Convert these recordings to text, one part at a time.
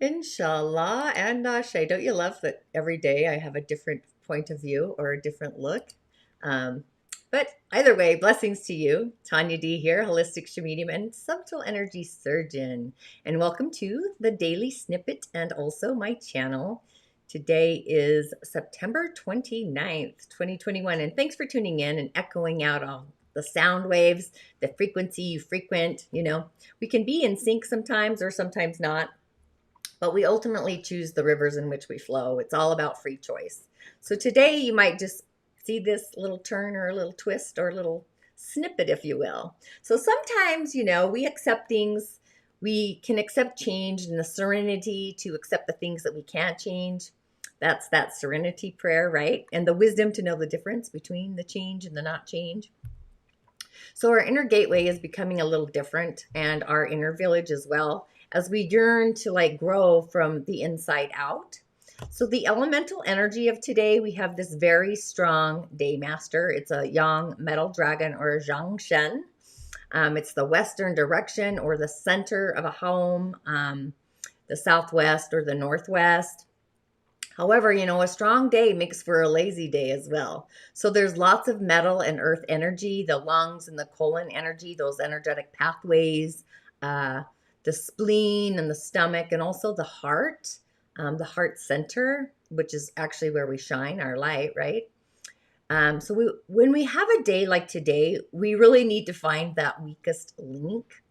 InShalla and Ashe. Don't you love that every day I have a different point of view or a different look? Um, but either way, blessings to you. Tonya D here, holistic Sha'medium and subtle energy surgeon. And welcome to the daily snippet and also my channel. Today is September 29th, 2021. And thanks for tuning in and echoing out all the sound waves, the frequency you frequent. You know, we can be in sync sometimes or sometimes not, but we ultimately choose the rivers in which we flow. It's all about free choice. So today you might just see this little turn or a little twist or a little snippet, if you will. So sometimes, you know, we accept things, we can accept change and the serenity to accept the things that we can't change. That's that serenity prayer, right? And the wisdom to know the difference between the change and the not change. So our inner gateway is becoming a little different, and our inner village as well, as we yearn to like grow from the inside out. So the elemental energy of today, we have this very strong day master. It's a yang metal dragon or a Geng Chen. It's the western direction or the center of a home, the southwest or the northwest. However, you know, a strong day makes for a lazy day as well. So there's lots of metal and earth energy, the lungs and the colon energy, those energetic pathways, the spleen and the stomach, and also the heart center, which is actually where we shine our light, right? So when we have a day like today, we really need to find that weakest link.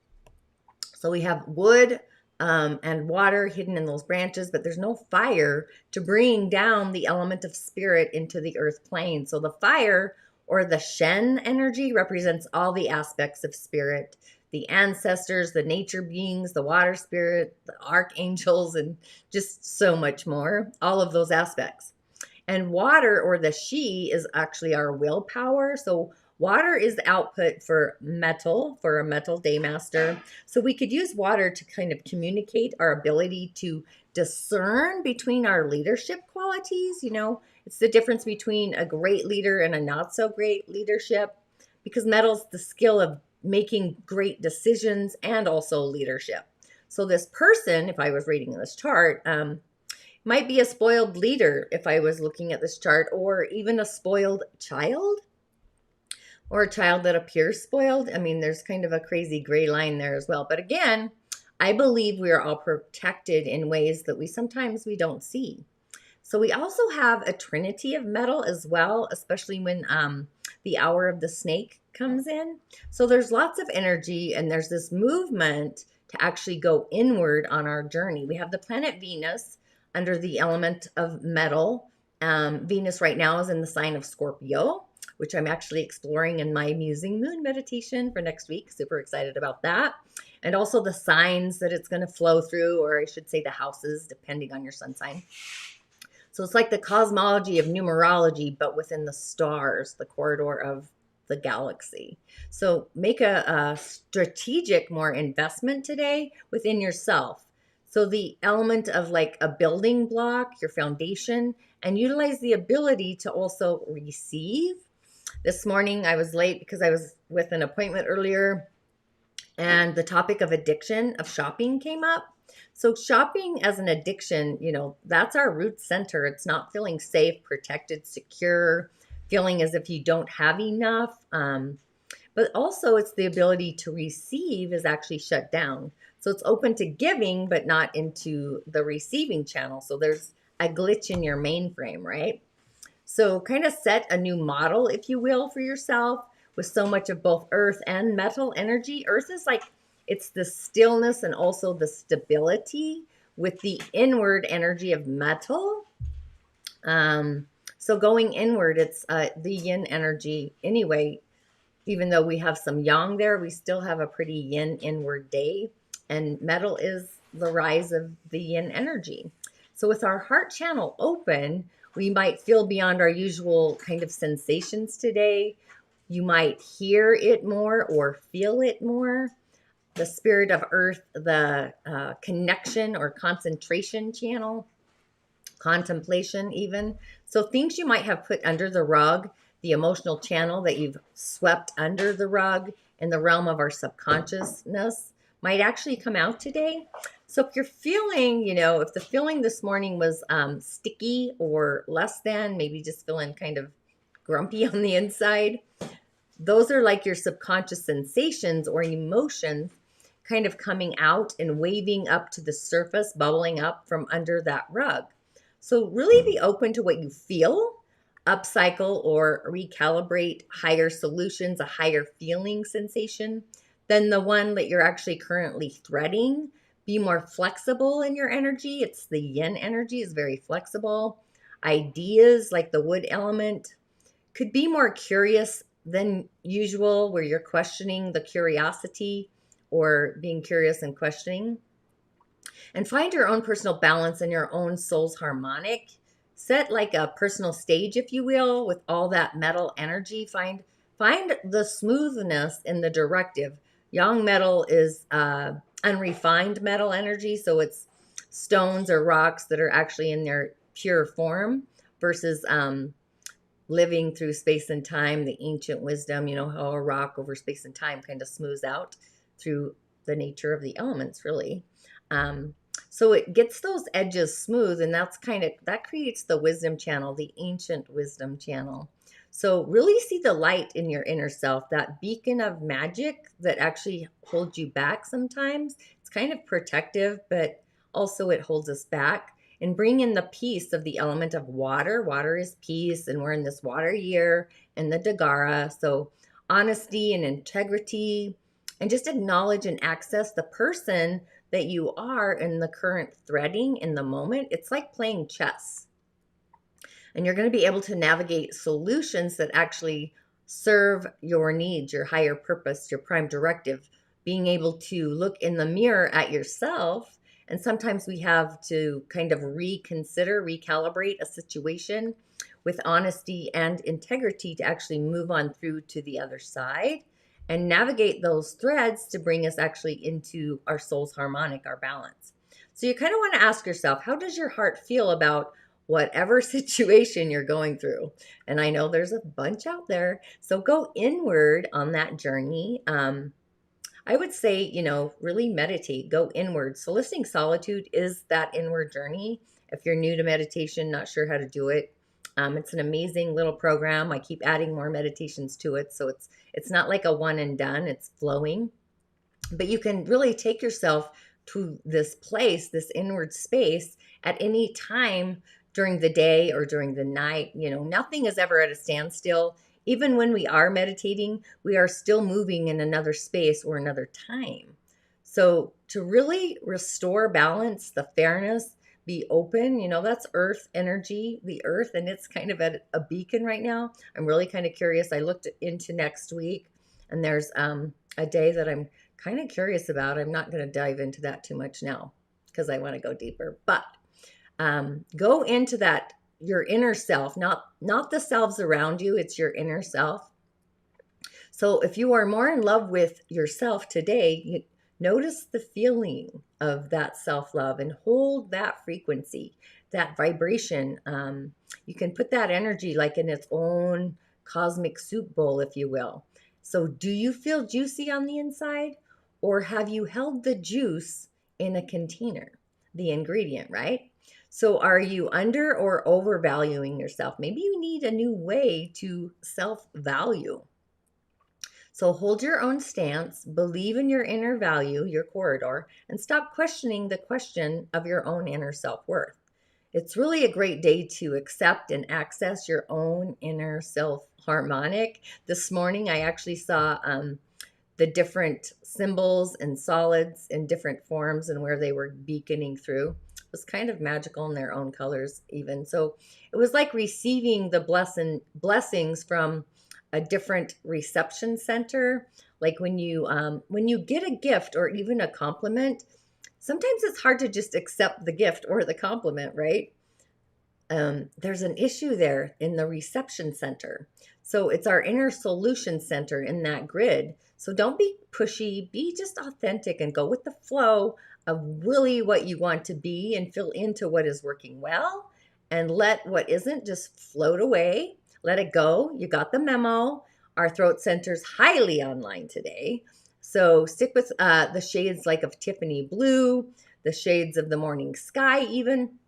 So we have wood and water hidden in those branches, but there's no fire to bring down the element of spirit into the earth plane. So the fire or the Shen energy represents all the aspects of spirit, the ancestors, the nature beings, the water spirit, the archangels, and just so much more, all of those aspects. And water or the She is actually our willpower. So water is the output for a metal daymaster. So we could use water to kind of communicate our ability to discern between our leadership qualities. You know, it's the difference between a great leader and a not so great leadership, because metal's the skill of making great decisions and also leadership. So this person, if I was reading this chart, might be a spoiled leader if I was looking at this chart, or even a spoiled child, or a child that appears spoiled. I mean, there's kind of a crazy gray line there as well. But again, I believe we are all protected in ways that we sometimes don't see. So we also have a trinity of metal as well, especially when the hour of the snake comes in. So there's lots of energy, and there's this movement to actually go inward on our journey. We have the planet Venus under the element of metal. Venus right now is in the sign of Scorpio, which I'm actually exploring in my Musing Moon meditation for next week. Super excited about that. And also the signs that it's going to flow through, or I should say the houses, depending on your sun sign. So it's like the cosmology of numerology, but within the stars, the corridor of the galaxy. So make a strategic more investment today within yourself. So the element of like a building block, your foundation, and utilize the ability to also receive. This morning I was late because I was with an appointment earlier, and the topic of addiction of shopping came up. So shopping as an addiction, you know, that's our root center. It's not feeling safe, protected, secure, feeling as if you don't have enough. But also it's the ability to receive is actually shut down. So it's open to giving, but not into the receiving channel. So there's a glitch in your mainframe, right? So kind of set a new model, if you will, for yourself with so much of both earth and metal energy. Earth is like, it's the stillness and also the stability with the inward energy of metal. So going inward, it's the yin energy anyway. Even though we have some yang there, we still have a pretty yin inward day. And metal is the rise of the yin energy. So with our heart channel open, we might feel beyond our usual kind of sensations today. You might hear it more or feel it more. The spirit of earth, the connection or concentration channel, contemplation even. So things you might have put under the rug, the emotional channel that you've swept under the rug in the realm of our subconsciousness might actually come out today. So if you're feeling, if the feeling this morning was sticky or less than, maybe just feeling kind of grumpy on the inside, those are like your subconscious sensations or emotions kind of coming out and waving up to the surface, bubbling up from under that rug. So really be open to what you feel, upcycle or recalibrate higher solutions, a higher feeling sensation than the one that you're actually currently threading. Be more flexible in your energy. It's the yin energy is very flexible. Ideas like the wood element could be more curious than usual, where you're questioning the curiosity or being curious and questioning. And find your own personal balance and your own soul's harmonic. Set like a personal stage, if you will, with all that metal energy. Find the smoothness in the directive. Yang metal is unrefined metal energy, so it's stones or rocks that are actually in their pure form versus living through space and time, the ancient wisdom, how a rock over space and time kind of smooths out through the nature of the elements, really. So it gets those edges smooth, and that creates the wisdom channel, the ancient wisdom channel. So really see the light in your inner self, that beacon of magic that actually holds you back sometimes. It's kind of protective, but also it holds us back. And bring in the peace of the element of water. Water is peace, and we're in this water year and the Dagara. So honesty and integrity, and just acknowledge and access the person that you are in the current threading in the moment. It's like playing chess. And you're going to be able to navigate solutions that actually serve your needs, your higher purpose, your prime directive, being able to look in the mirror at yourself. And sometimes we have to kind of reconsider, recalibrate a situation with honesty and integrity to actually move on through to the other side and navigate those threads to bring us actually into our soul's harmonic, our balance. So you kind of want to ask yourself, how does your heart feel about whatever situation you're going through? And I know there's a bunch out there. So go inward on that journey. I would say, really meditate, go inward. Soliciting solitude is that inward journey. If you're new to meditation, not sure how to do it, it's an amazing little program. I keep adding more meditations to it. So it's not like a one and done, it's flowing. But you can really take yourself to this place, this inward space at any time during the day or during the night. Nothing is ever at a standstill. Even when we are meditating, we are still moving in another space or another time. So to really restore balance, the fairness, be open, that's earth energy, the earth, and it's kind of at a beacon right now. I'm really kind of curious. I looked into next week, and there's a day that I'm kind of curious about. I'm not going to dive into that too much now because I want to go deeper, but go into that, your inner self, not the selves around you. It's your inner self. So if you are more in love with yourself today, notice the feeling of that self-love and hold that frequency, that vibration. You can put that energy like in its own cosmic soup bowl, if you will. So do you feel juicy on the inside, or have you held the juice in a container, the ingredient, right? So are you under or overvaluing yourself? Maybe you need a new way to self-value. So hold your own stance, believe in your inner value, your corridor, and stop questioning the question of your own inner self-worth. It's really a great day to accept and access your own inner self harmonic. This morning, I actually saw the different symbols and solids in different forms and where they were beaconing through. It was kind of magical in their own colors even. So it was like receiving the blessings from a different reception center. Like when you get a gift or even a compliment, sometimes it's hard to just accept the gift or the compliment, right? There's an issue there in the reception center. So it's our inner solution center in that grid. So don't be pushy, be just authentic and go with the flow of really what you want to be and fill into what is working well, and let what isn't just float away. Let it go. You got the memo. Our throat center's highly online today. So stick with the shades like of Tiffany blue, the shades of the morning sky even.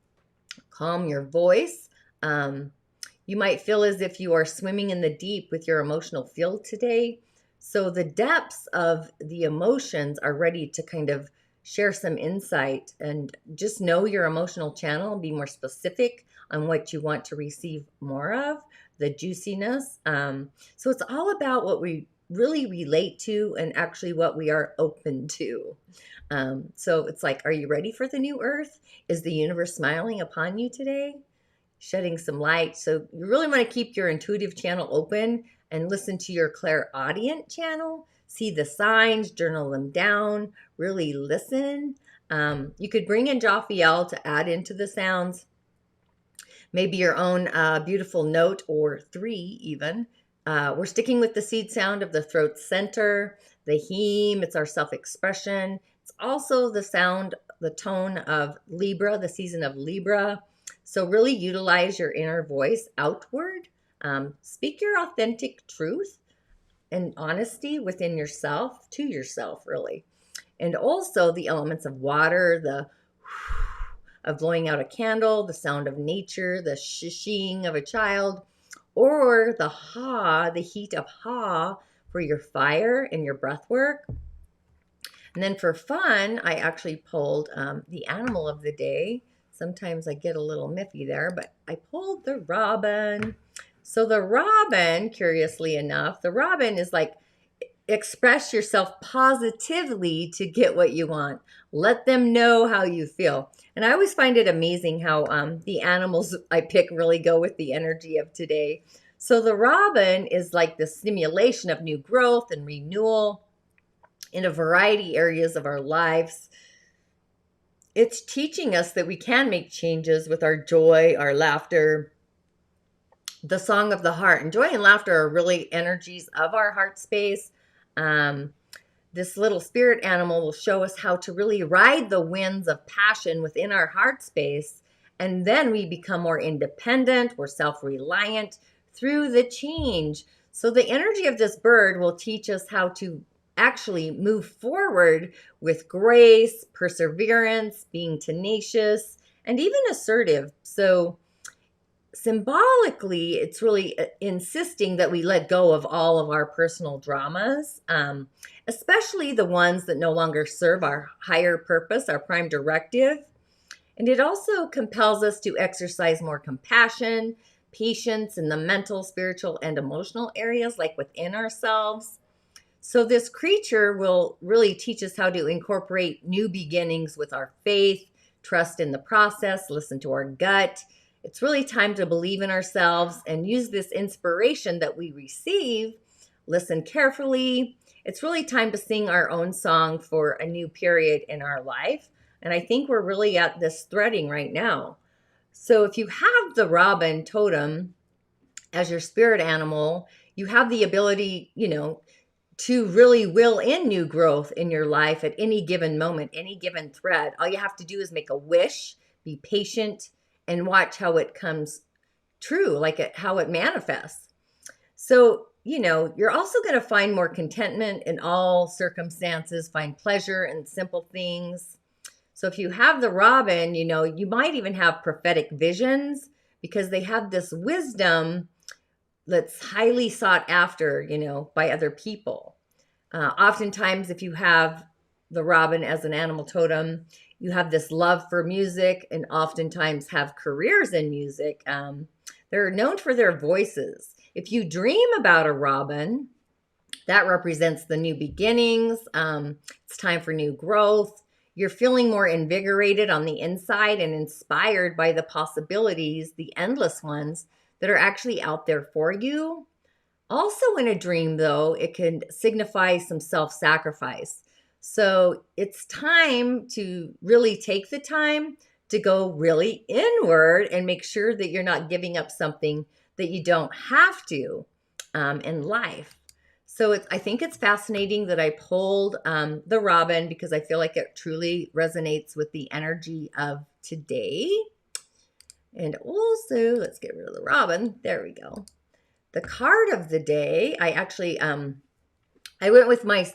Calm your voice. You might feel as if you are swimming in the deep with your emotional field today. So the depths of the emotions are ready to kind of share some insight, and just know your emotional channel and be more specific on what you want to receive more of, the juiciness. So it's all about what we really relate to and actually what we are open to. So it's like, are you ready for the new earth? Is the universe smiling upon you today? Shedding some light. So you really want to keep your intuitive channel open and listen to your ClairAudience channel. See the signs, journal them down, really listen. You could bring in Jophiel to add into the sounds, maybe your own beautiful note or three even. We're sticking with the seed sound of the throat center, the heme, it's our self-expression. It's also the sound, the tone of Libra, the season of Libra. So really utilize your inner voice outward. Speak your authentic truth and honesty within yourself, to yourself, really. And also the elements of water, the of blowing out a candle, the sound of nature, the shishing of a child, or the ha, the heat of ha for your fire and your breath work. And then for fun, I actually pulled the animal of the day. Sometimes I get a little miffy there, but I pulled the robin. So the robin, curiously enough, the robin is like, express yourself positively to get what you want. Let them know how you feel. And I always find it amazing how the animals I pick really go with the energy of today. So the robin is like the stimulation of new growth and renewal in a variety areas of our lives. It's teaching us that we can make changes with our joy, our laughter, the song of the heart. And joy and laughter are really energies of our heart space. This little spirit animal will show us how to really ride the winds of passion within our heart space. And then we become more independent, we're self-reliant through the change. So the energy of this bird will teach us how to actually move forward with grace, perseverance, being tenacious, and even assertive. So symbolically, it's really insisting that we let go of all of our personal dramas, especially the ones that no longer serve our higher purpose, our prime directive. And it also compels us to exercise more compassion, patience in the mental, spiritual, and emotional areas, like within ourselves. So this creature will really teach us how to incorporate new beginnings with our faith, trust in the process, listen to our gut. It's really time to believe in ourselves and use this inspiration that we receive. Listen carefully. It's really time to sing our own song for a new period in our life. And I think we're really at this threading right now. So if you have the robin totem as your spirit animal, you have the ability, to really will in new growth in your life at any given moment, any given thread. All you have to do is make a wish, be patient, and watch how it comes true, how it manifests. So, you're also going to find more contentment in all circumstances, find pleasure in simple things. So if you have the robin, you might even have prophetic visions because they have this wisdom that's highly sought after, by other people. Oftentimes, if you have the robin as an animal totem, you have this love for music and oftentimes have careers in music. They're known for their voices. If you dream about a robin, that represents the new beginnings. It's time for new growth. You're feeling more invigorated on the inside and inspired by the possibilities, the endless ones that are actually out there for you. Also in a dream, though, it can signify some self-sacrifice. So it's time to really take the time to go really inward and make sure that you're not giving up something that you don't have to in life. So I think it's fascinating that I pulled the robin because I feel like it truly resonates with the energy of today. And also, let's get rid of the robin. There we go. The card of the day, I actually, I went with my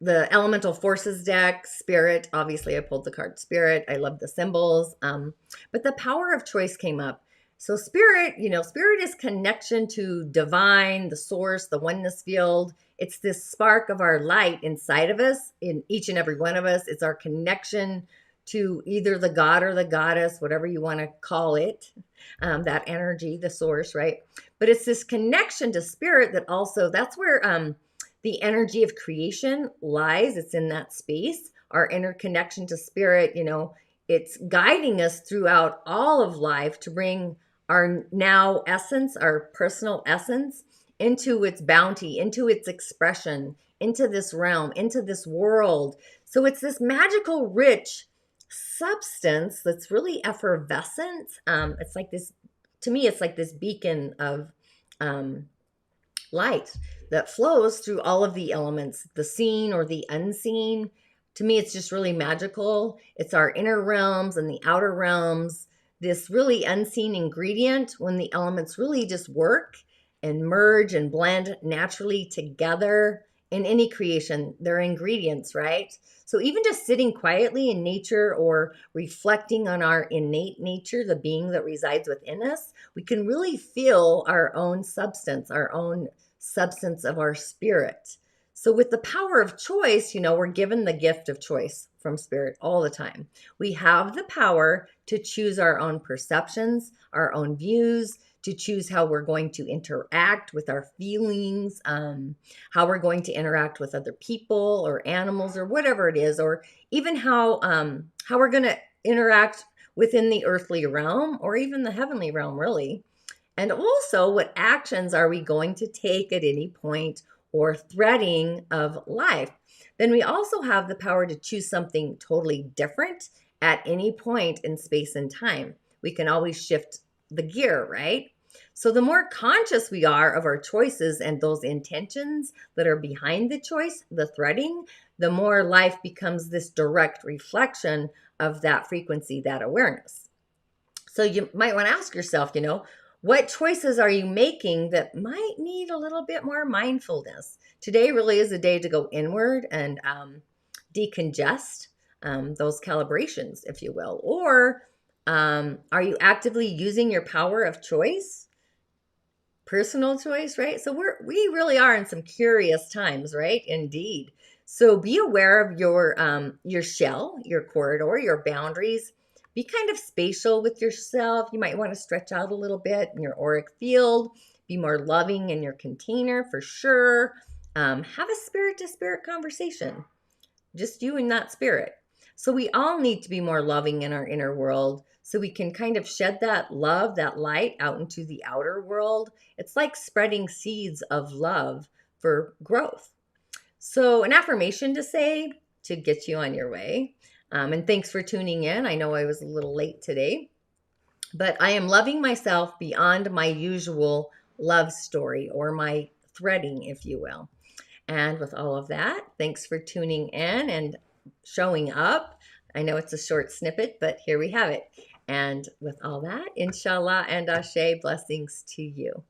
the elemental forces deck, spirit. Obviously, I pulled the card spirit. I love the symbols. But the power of choice came up. So spirit, spirit is connection to divine, the source, the oneness field. It's this spark of our light inside of us, in each and every one of us. It's our connection to either the god or the goddess, whatever you want to call it, that energy, the source, right? But it's this connection to spirit that also, that's where the energy of creation lies. It's in that space, our interconnection to spirit. It's guiding us throughout all of life to bring our now essence, our personal essence, into its bounty, into its expression, into this realm, into this world. So it's this magical, rich substance that's really effervescent. It's like this, to me, it's like this beacon of light that flows through all of the elements, the seen or the unseen. To me, it's just really magical. It's our inner realms and the outer realms, this really unseen ingredient when the elements really just work and merge and blend naturally together. In any creation, they're ingredients, right? So even just sitting quietly in nature or reflecting on our innate nature, the being that resides within us, we can really feel our own substance, our own substance of our spirit. So with the power of choice, we're given the gift of choice from spirit all the time. We have the power to choose our own perceptions, our own views, to choose how we're going to interact with our feelings, how we're going to interact with other people or animals or whatever it is, or even how we're going to interact within the earthly realm or even the heavenly realm, really. And also, what actions are we going to take at any point or threading of life? Then we also have the power to choose something totally different at any point in space and time. We can always shift the gear, right? So the more conscious we are of our choices and those intentions that are behind the choice, the threading, the more life becomes this direct reflection of that frequency, that awareness. So you might want to ask yourself, what choices are you making that might need a little bit more mindfulness? Today really is a day to go inward and decongest those calibrations, if you will. Or are you actively using your power of choice? Personal choice, right? So we really are in some curious times, right? Indeed. So be aware of your shell, your corridor, your boundaries. Be kind of spatial with yourself. You might want to stretch out a little bit in your auric field. Be more loving in your container for sure. Have a spirit to spirit conversation. Just you and that spirit. So we all need to be more loving in our inner world so we can kind of shed that love, that light out into the outer world. It's like spreading seeds of love for growth. So an affirmation to say to get you on your way. And thanks for tuning in. I know I was a little late today, but I am loving myself beyond my usual love story or my threading, if you will. And with all of that, thanks for tuning in and showing up. I know it's a short snippet, but here we have it. And with all that, InShalla and Ashe, blessings to you.